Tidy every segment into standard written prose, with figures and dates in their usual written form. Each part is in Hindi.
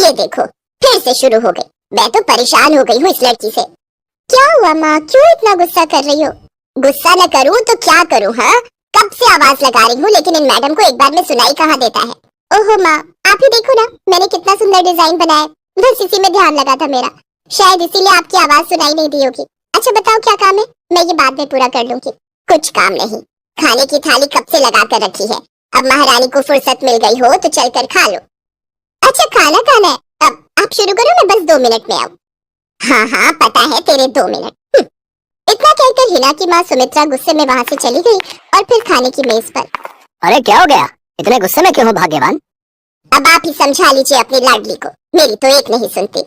ये देखो फिर से शुरू हो गई। मैं तो परेशान हो गई हूँ इस लड़की से। क्या हुआ माँ, क्यों इतना गुस्सा कर रही हो? गुस्सा न करूँ तो क्या करूँ? हाँ, कब से आवाज लगा रही हूँ लेकिन इन मैडम को एक बार में सुनाई कहाँ देता है। ओहो माँ, आप ही देखो ना, मैंने कितना सुंदर डिजाइन बनाया, बस इसी में ध्यान लगा था मेरा, शायद इसीलिए आपकी आवाज सुनाई नहीं दी होगी। अच्छा बताओ क्या काम है, मैं ये बाद में पूरा कर लूंगी। कुछ काम नहीं, खाने की थाली कब से लगा कर रखी है, अब महारानी को फुर्सत मिल गई हो तो चलकर खा लो। अच्छा खाना खाना है, अब आप शुरू करो, मैं बस 2 मिनट में आऊँ। हाँ हाँ पता है तेरे 2 मिनट। इतना कहकर हिना की माँ सुमित्रा गुस्से में वहाँ से चली गई और फिर खाने की मेज पर। अरे क्या हो गया, इतने गुस्से में क्यों हो भाग्यवान? अब आप ही समझा लीजिए अपनी लाडली को, मेरी तो एक नहीं सुनती।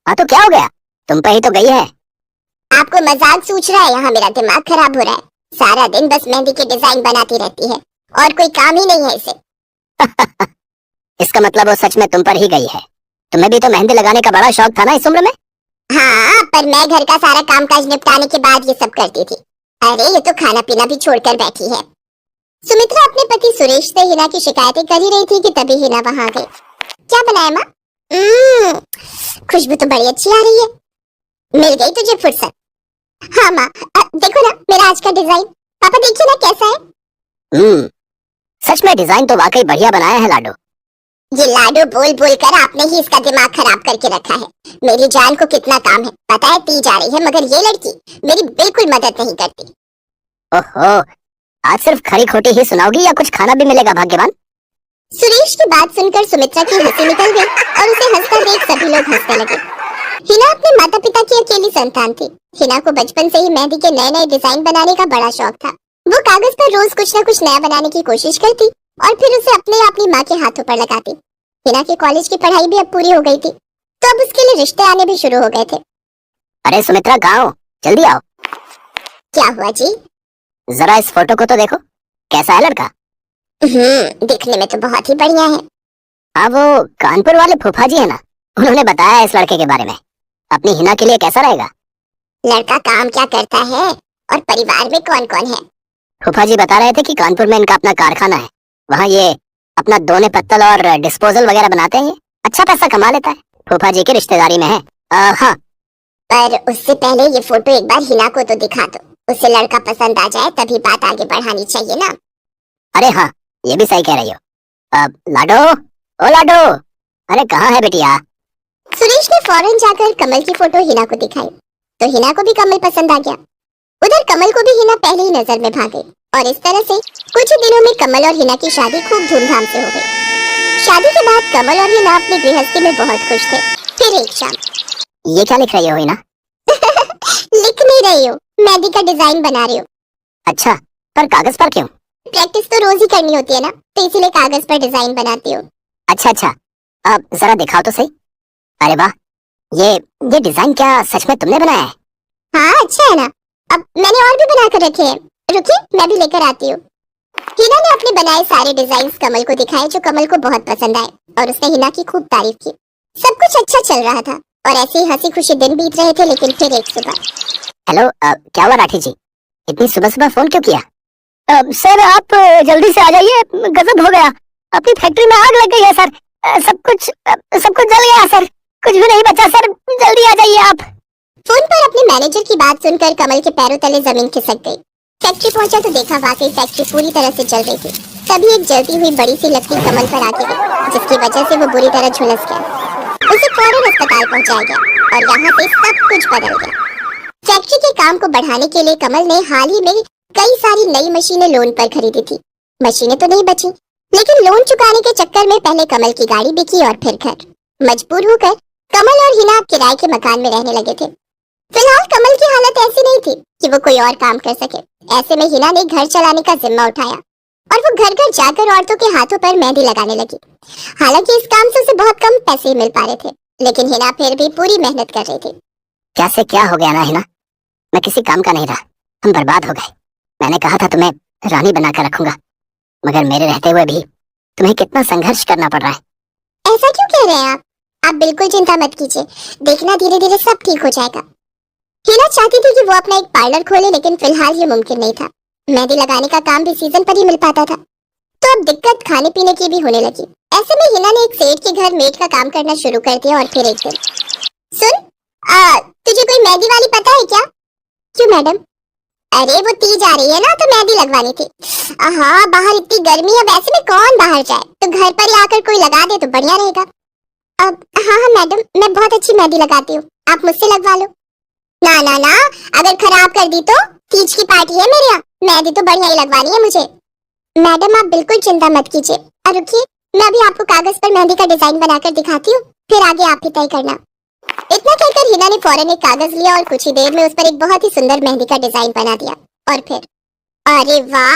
हाँ तो क्या हो गया, तुम पे ही तो गई है। आपको मजाक सूझ रहा है? यहाँ मेरा दिमाग खराब हो रहा है, सारा दिन बस मेहंदी के डिजाइन बनाती रहती है और कोई काम ही नहीं है इसे। इसका मतलब वो सच में तुम पर ही गई है। तुम्हें भी तो मेहंदी लगाने का बड़ा शौक था ना इस उम्र में। हाँ, पर मैं घर का सारा कामकाज निपटाने के बाद ये सब करती थी। अरे ये तो खाना पीना भी छोड़कर बैठी है। सुमित्रा अपने पति सुरेश से हिना की शिकायतें कर ही रही थी कि तभी हिना वहां गई। क्या बनाया माँ? खुशबू तो बड़ी अच्छी आ रही है। मिल गई तुझे फुर्सत? हाँ माँ, देखो ना मेरा आज का डिजाइन, पापा देखिए ना कैसा है। सच में डिजाइन तो वाकई बढ़िया बनाया है लाडो। ये लाडो बोल बोल कर आपने ही इसका दिमाग खराब करके रखा है। मेरी जान को कितना काम है पता है, पी जा रही है, मगर ये लड़की मेरी बिल्कुल मदद नहीं करती। ओहो, आज सिर्फ खरी खोटी ही सुनाओगी या कुछ खाना भी मिलेगा भाग्यवान? सुरेश की बात सुनकर सुमित्रा की हंसी निकल गई और उसे हंसता देख सभी लोग हंसने लगे। हिना अपने माता पिता की अकेली संतान थी। हिना को बचपन से ही मेहंदी के नए नए डिजाइन बनाने का बड़ा शौक था। वो कागज पर रोज कुछ न कुछ नया बनाने की कोशिश करती और फिर उसे अपनी माँ के हाथों पर लगाती। हिना की कॉलेज की पढ़ाई भी अब पूरी हो गई थी, तो अब उसके लिए रिश्ते आने भी शुरू हो गए थे। अरे सुमित्रा कहाँ हो, जल्दी आओ। क्या हुआ जी? जरा इस फोटो को तो देखो, कैसा है लड़का? दिखने में तो बहुत ही बढ़िया है। हाँ वो कानपुर वाले फूफा जी है ना, उन्होंने बताया इस लड़के के बारे में। अपनी हिना के लिए कैसा रहेगा? लड़का काम क्या करता है और परिवार में कौन कौन है? फूफा जी बता रहे थे कि कानपुर में इनका अपना कारखाना है, वहाँ ये अपना दोने पत्तल और डिस्पोजल वगैरह बनाते हैं। अच्छा पैसा कमा लेता है, फूफा जी की रिश्तेदारी में है। हाँ, पर उससे पहले ये फोटो एक बार हिना को तो दिखा दो, उसे लड़का पसंद आ जाए तभी बात आगे बढ़ानी चाहिए ना। अरे हाँ, ये भी सही कह रही हो। लाडो, ओ लाडो, अरे कहाँ है बेटिया? सुरेश ने फौरन जाकर कमल की फोटो हिना को दिखाई, तो हिना को भी कमल पसंद आ गया। उधर कमल को भी हिना पहले ही नजर में भाग गई और इस तरह से कुछ ही दिनों में कमल और हिना की शादी खूब धूमधाम से हो गई। शादी के बाद कमल और हिना अपनी गृहस्थी में बहुत खुश थे। फिर एक शाम। ये क्या लिख रही हो हिना? लिख नहीं रही हूँ, मेहंदी का डिजाइन बना रही हूँ। अच्छा, पर कागज पर क्यों? प्रैक्टिस तो रोज ही करनी होती है ना, तो इसीलिए कागज पर डिजाइन बनाती हूँ। अच्छा, अब जरा दिखाओ तो सही। अरे वाह, ये डिजाइन क्या सच में तुमने बनाया है? हाँ अच्छा है ना, अब मैंने और भी बना कर रखे हैं, रुकिए मैं भी लेकर आती हूँ। हिना ने अपने बनाए सारे डिजाइन कमल को दिखाए, जो कमल को बहुत पसंद आए और उसने हिना की खूब तारीफ की। सब कुछ अच्छा चल रहा था और ऐसे ही हंसी खुशी दिन बीत रहे थे, लेकिन फिर एक सुबह। हेलो, क्या हुआ राठी जी, इतनी सुबह सुबह फोन क्यों किया? सर आप जल्दी से आ जाइए, गजब हो गया, अपनी फैक्ट्री में आग लग गई है सर। सब कुछ जल गया सर, कुछ भी नहीं बचा सर, जल्दी आ जाइए आप। फोन पर अपने मैनेजर की बात सुनकर कमल के पैरों तले जमीन खिसक गई। फैक्ट्री पहुंचा तो देखा वाकई फैक्ट्री पूरी तरह से जल रही थी। तभी एक जलती हुई बड़ी सी लकड़ी कमल पर आके गई, जिसकी वजह से वो बुरी तरह झुलस गया। उसे फौरन अस्पताल पहुंचाया गया और यहाँ से सब कुछ बदल गया। फैक्ट्री के काम को बढ़ाने के लिए कमल ने हाल ही में कई सारी नई मशीनें लोन पर खरीदी थी। मशीनें तो नहीं बची, लेकिन लोन चुकाने के चक्कर में पहले कमल की गाड़ी बिकी और फिर घर। मजबूर होकर कमल और हिना किराए के मकान में रहने लगे थे। फिलहाल कमल की हालत ऐसी नहीं थी कि वो कोई और काम कर सके। ऐसे में हिना ने घर चलाने का जिम्मा उठाया और वो घर घर जाकर औरतों के हाथों पर मेहंदी लगाने लगी। हालांकि इस काम से उसे बहुत कम पैसे मिल पा रहे थे, लेकिन हिना फिर भी पूरी मेहनत कर रही थी। क्या से क्या हो गया ना हिना, मैं किसी काम का नहीं रहा, हम बर्बाद हो गए। मैंने कहा था तुम्हें रानी बनाकर रखूंगा, मगर मेरे रहते हुए भी तुम्हें कितना संघर्ष करना पड़ रहा है। ऐसा क्यों कह रहे हैं आप बिल्कुल चिंता मत कीजिए, देखना धीरे धीरे सब ठीक हो जाएगा। हिना चाहती थी कि वो अपना एक पार्लर खोले, लेकिन फिलहाल ये मुमकिन नहीं था। मेहंदी लगाने का काम भी सीजन पर ही मिल पाता था, तो अब दिक्कत खाने पीने की भी होने लगी। ऐसे में हिना ने एक सेठ के घर मेड का काम करना शुरू कर दिया और फिर एक दिन, सुन, तुझे कोई मेहंदी वाली पता है क्या? क्यों मैडम? अरे वो तीज आ रही है ना, तो मेहंदी लगवानी थी। हाँ, बाहर इतनी गर्मी है, वैसे में कौन बाहर जाए, तो घर पर ही आकर कोई लगा दे तो बढ़िया रहेगा। अब हाँ हाँ मैडम, मैं बहुत अच्छी मेहंदी लगाती हूँ, आप मुझसे लगवा लो। ना ना ना, अगर खराब कर दी तो? तीज की पार्टी है मेरे यहाँ, मेहंदी तो बढ़िया ही लगवानी है मुझे। मैडम आप बिल्कुल चिंता मत कीजिए, और रुकिए, मैं अभी आपको कागज पर मेहंदी का डिजाइन बनाकर दिखाती हूँ, फिर आगे आप ही तय करना। इतना कहकर हिना ने फौरन एक कागज लिया और कुछ ही देर में उस पर एक बहुत ही सुंदर मेहंदी का डिजाइन बना दिया। और फिर, अरे वाह,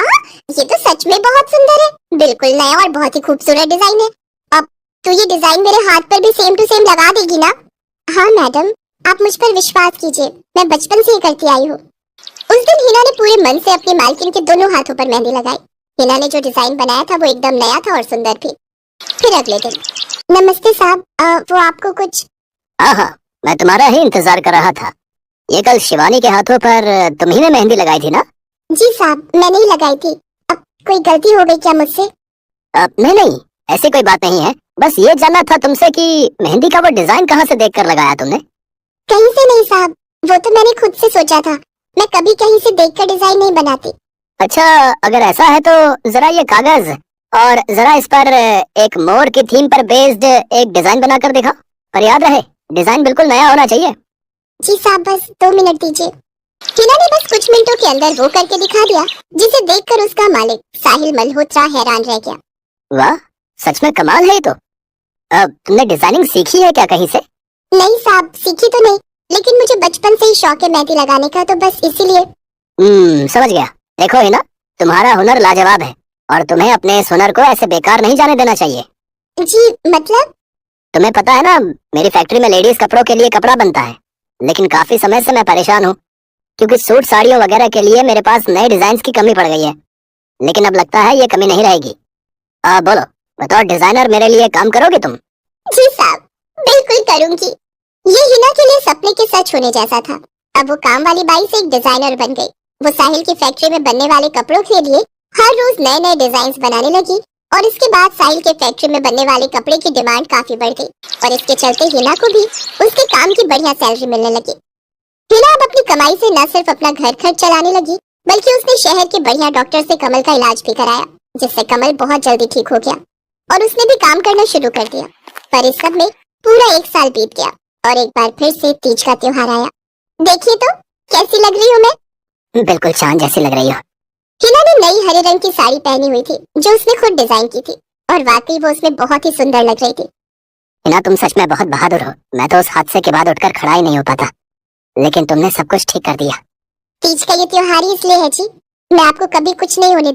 ये तो सच में बहुत सुंदर है, बिल्कुल नया और बहुत ही खूबसूरत डिजाइन है। अब तो ये डिजाइन मेरे हाथ पर भी सेम टू सेम लगा देगी ना? हाँ मैडम, आप मुझ पर विश्वास कीजिए, मैं बचपन से ही करती आई हूँ। उस दिन हिना ने पूरे मन से अपनी मालकिन के दोनों हाथों पर मेहंदी लगाई। हिना ने जो डिजाइन बनाया था वो एकदम नया था और सुंदर भी। फिर अगले दिन, नमस्ते साहब, वो आपको कुछ? हाँ, मैं तुम्हारा ही इंतजार कर रहा था। ये कल शिवानी के हाथों पर तुम ही ने मेहंदी लगाई थी ना? जी साहब, मैंने ही लगाई थी। अब कोई गलती हो गई क्या मुझसे? नहीं, ऐसी कोई बात नहीं है। बस ये जानना था तुमसे कि मेहंदी का वो डिजाइन कहाँ से देखकर लगाया तुमने? कहीं से नहीं साहब, वो तो मैंने खुद से सोचा था, मैं कभी कहीं से देखकर डिजाइन नहीं बनाती। अच्छा, अगर ऐसा है तो जरा ये कागज और जरा इस पर एक मोर की थीम पर बेस्ड एक डिजाइन बनाकर दिखा। पर याद रहे, डिजाइन बिल्कुल नया होना चाहिए। जी साहब, बस 2 मिनट दीजिए। हिना ने बस कुछ मिनटों के अंदर वो करके दिखा दिया, जिसे देखकर उसका मालिक साहिल मल्होत्रा हैरान रह गया। वाह, सच में कमाल है ये तो। अब तुमने डिजाइनिंग सीखी है क्या कहीं से? नहीं साहब, सीखी तो नहीं, लेकिन मुझे बचपन से ही शौक है मेहंदी लगाने का, तो बस इसीलिए। समझ गया। देखो है ना, तुम्हारा हुनर लाजवाब है और तुम्हें अपने इस हुनर को ऐसे बेकार नहीं जाने देना चाहिए। जी मतलब? तुम्हें पता है ना, मेरी फैक्ट्री में लेडीज कपड़ों के लिए कपड़ा बनता है, लेकिन काफी समय से मैं परेशान हूँ क्योंकि सूट साड़ियों वगैरह के लिए मेरे पास नए डिजाइन की कमी पड़ गई है। लेकिन अब लगता है ये कमी नहीं रहेगी। बोलो, बतौर डिजाइनर मेरे लिए काम करोगे तुम? जी साहब, बिल्कुल करूंगी। ये हिना के लिए सपने के सच होने जैसा था। अब वो काम वाली बाई से एक डिजाइनर बन गई। वो साहिल की फैक्ट्री में बनने वाले कपड़ों के लिए हर रोज नए नए डिजाइन बनाने लगी और इसके बाद साहिल के फैक्ट्री में बनने वाले कपड़े की डिमांड काफी बढ़ गई और इसके चलते हिना को भी उसके काम की बढ़िया सैलरी मिलने लगी। हिना अब अपनी कमाई से न सिर्फ अपना घर खर्च चलाने लगी, बल्कि उसने शहर के बढ़िया डॉक्टर से कमल का इलाज भी कराया, जिससे कमल बहुत जल्दी ठीक हो गया और उसने भी काम करना शुरू कर दिया। पर इस सब में पूरा 1 साल बीत गया और एक बार फिर से तीज का त्योहार आया। देखिए तो कैसी लग रही हूँ मैं? बिल्कुल चांद जैसी लग रही हो। हिना ने नई हरे रंग की साड़ी पहनी हुई थी जो उसने खुद डिजाइन की थी और वाकई वो उसमें बहुत ही सुंदर लग रही थी। हिना, तुम सच में बहुत बहादुर हो। मैं तो उस हादसे के बाद उठकर खड़ा ही नहीं हो पाता, लेकिन तुमने सब कुछ ठीक कर दिया। तीज का ये त्योहार ही इसलिए है जी, मैं आपको कभी कुछ नहीं होने